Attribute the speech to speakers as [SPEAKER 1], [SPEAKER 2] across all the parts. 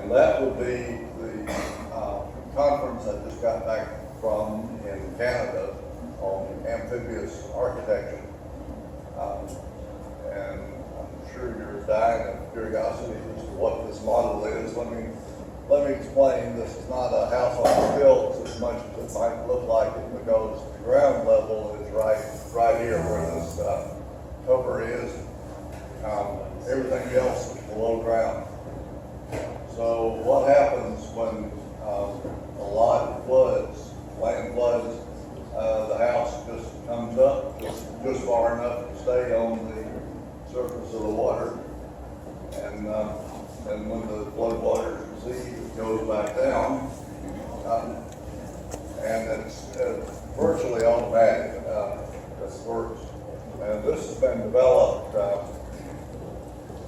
[SPEAKER 1] And that would be the conference I just got back from in Canada on amphibious architecture. And I'm sure you're dying of curiosity as to what this model is. Let me explain. This is not a house on stilts as much as it might look like it, because the ground level is right here where this cover is. Everything else is below ground. So what happens when a lot floods, land floods, the house just comes up just far enough to stay on the surface of the water, and when the flood waters recede, it goes back down, and it's virtually automatic. This works, and this has been developed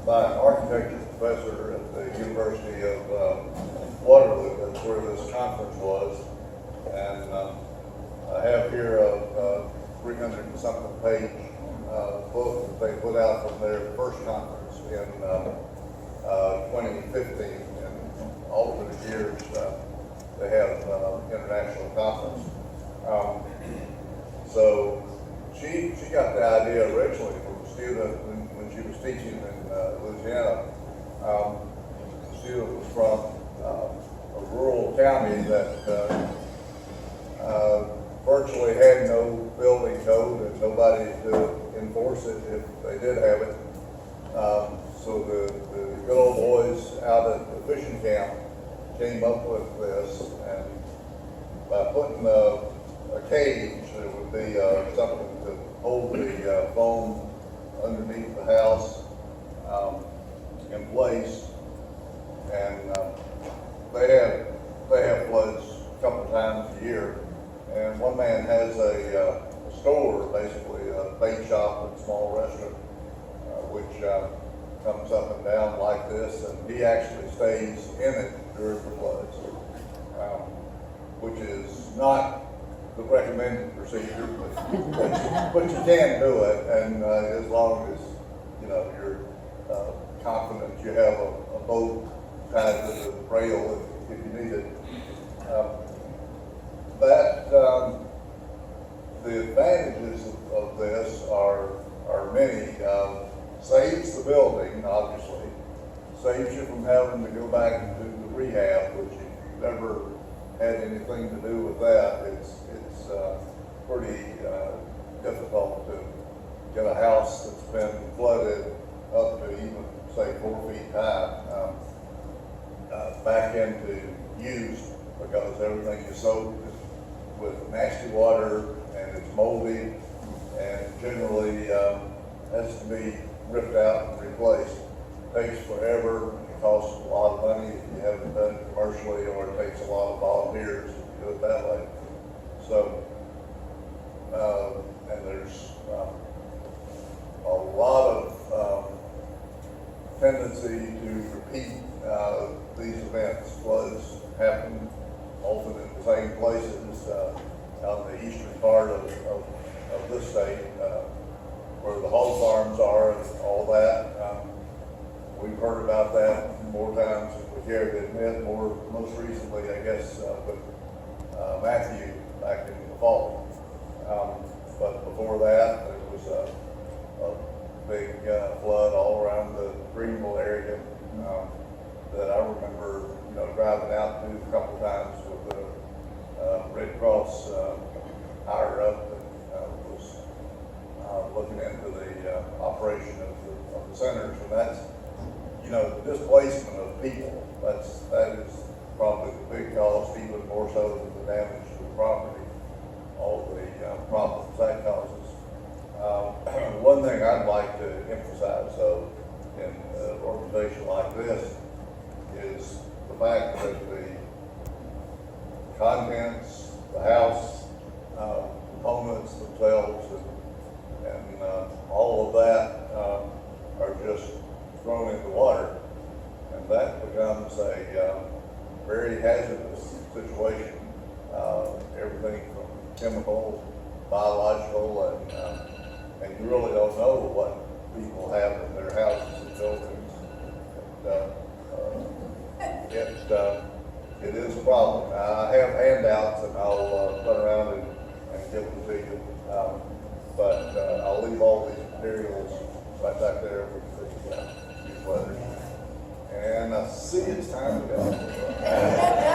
[SPEAKER 1] by an architecture professor at the University of Waterloo. That's where this conference was, and I have here a 300 and something page book that they put out from their first conference in 2015, and alternate years they have international conference. So she got the idea originally from a student when she was teaching in Louisiana. The student was from a rural county that virtually had no building code and nobody to enforce it if they did have it. So the good old boys out at the fishing camp came up with this, and by putting a cage, there would be something to hold the foam underneath the house in place, and they have floods a couple of times a year. And one man has a store, basically a bait shop and small restaurant, which comes up and down like this, and he actually stays in it during the floods, which is not the recommended procedure, but you can do it, and as long as you're confident you have a boat tied to the rail if you need it. The advantages of this are many. Saves the building, obviously. Saves you from having to go back and do the rehab, which if you've never had anything to do with that, it's pretty difficult to get a house that's been flooded up to even say 4 feet high back into use, because everything is soaked with nasty water and it's moldy and generally has to be ripped out and replaced. It takes forever, it costs a lot of money if you haven't done it commercially, or it takes a lot of volunteers if you do it that way. So, and there's a lot of tendency to repeat these events. Floods happen often in the same places out in the eastern part of this state, where the hog farms are and all that. We've heard about that more times than we care to admit. Most recently, I guess, with Matthew back in the fall. But before that, there was a big flood all around the Greenville area that I remember, driving out to a couple times with the Red Cross higher up that was looking into the operation of the centers, and that's, the displacement of people. That is probably the big cause, even more so than the damage to the property, all the problems that causes. One thing I'd like to emphasize, though, in an organization like this is the fact that the contents, the house, components themselves, and all of that are just thrown in the water, and that becomes a very hazardous situation. Everything from chemical, biological, and you really don't know what people have in their houses and buildings. it is a problem. I have handouts and I'll run around and give them to you. But I'll leave all these materials right back there with these letters. And I see it's time to go.